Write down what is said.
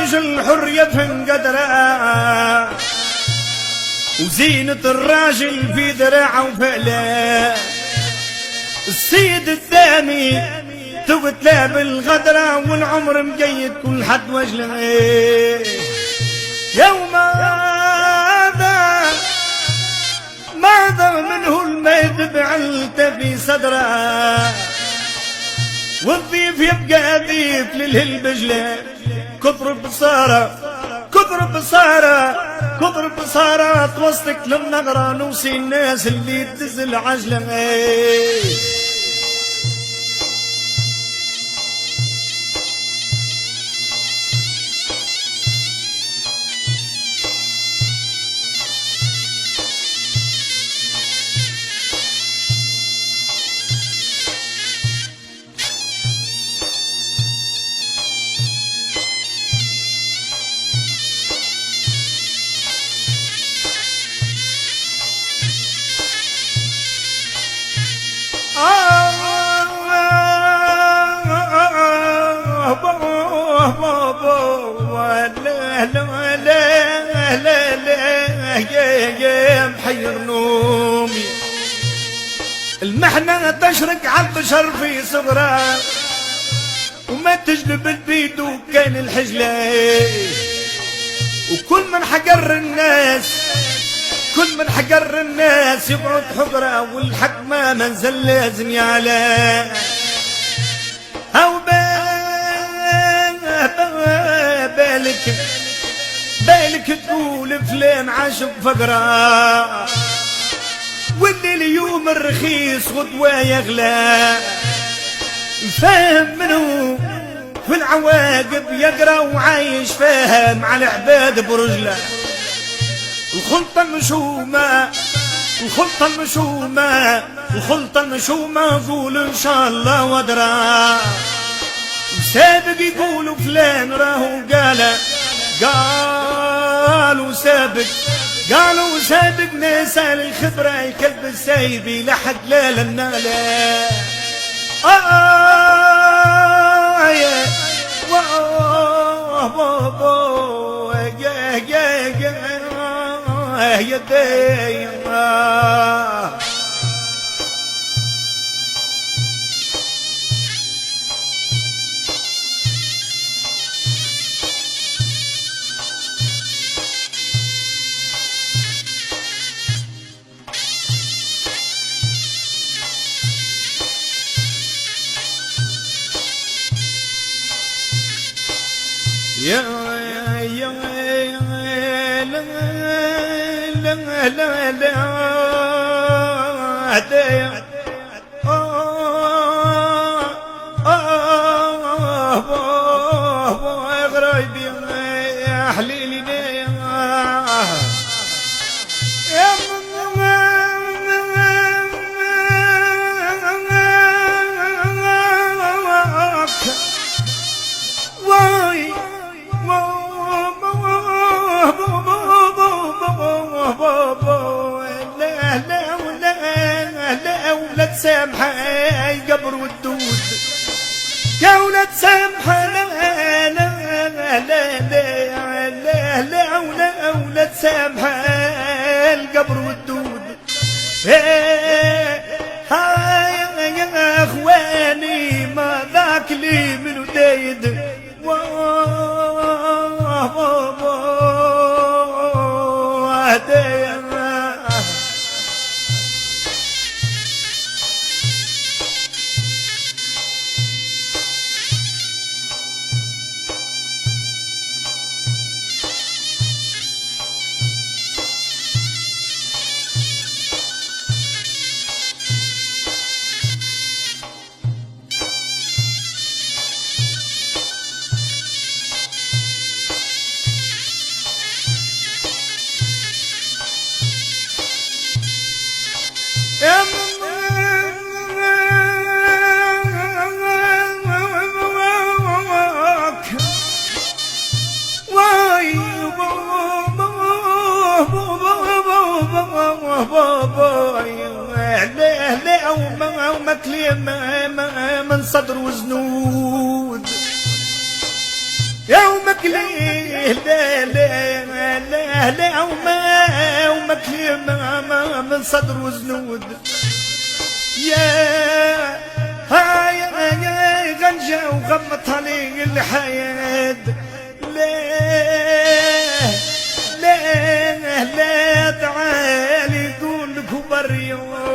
الراجل حر يفهم قدره، وزينة الراجل في دراعه وفعله. السيد الثاني تقتله بالغدرة، والعمر مقيد كل حد وجله. يوم ماذا منه الميت بعلته في صدره، والضيف يبقى ضيف للهل بجله. كثر بصاره كثر بصاره كثر بصاره، توسطك للنغرة نوصي الناس اللي تدزل عجله. يا محير نومي، المحنة تشرق عالبشر في صغره، وما تجلب البيد وكان الحجلة. وكل من حقر الناس كل من حقر الناس يقعد حقره، والحق ما منزل لازم يعلى. أو بالك تقول فلان عاشق فقرة، واللي اليوم الرخيص غدوة يغلى. فاهم منه في العواقب يقرا، وعايش فاهم على عباد برجله. الخلطة المشومة الخلطة المشومة الخلطة المشومة، قول إن شاء الله ودرا. وسابق يقولوا فلان راهو قالوا سابق ناس الخبرة، يكلب السايبي لحد لا النالة. يا دايما يا لا غرايبي يا حليلي لا تسامحه قبر والدود. يا ولد سامحه لا لا لا لا لا لا ولا تسامحه القبر والدود. يا اخواني ما ذاك لي من دايد ومكلي من صدر وزنود. يومك ليه لا لا لا لا ومك ما من صدر وزنود يا هاي يا غنجة وغمت علي الحياة لا لا لا تعالي قول كبر يوم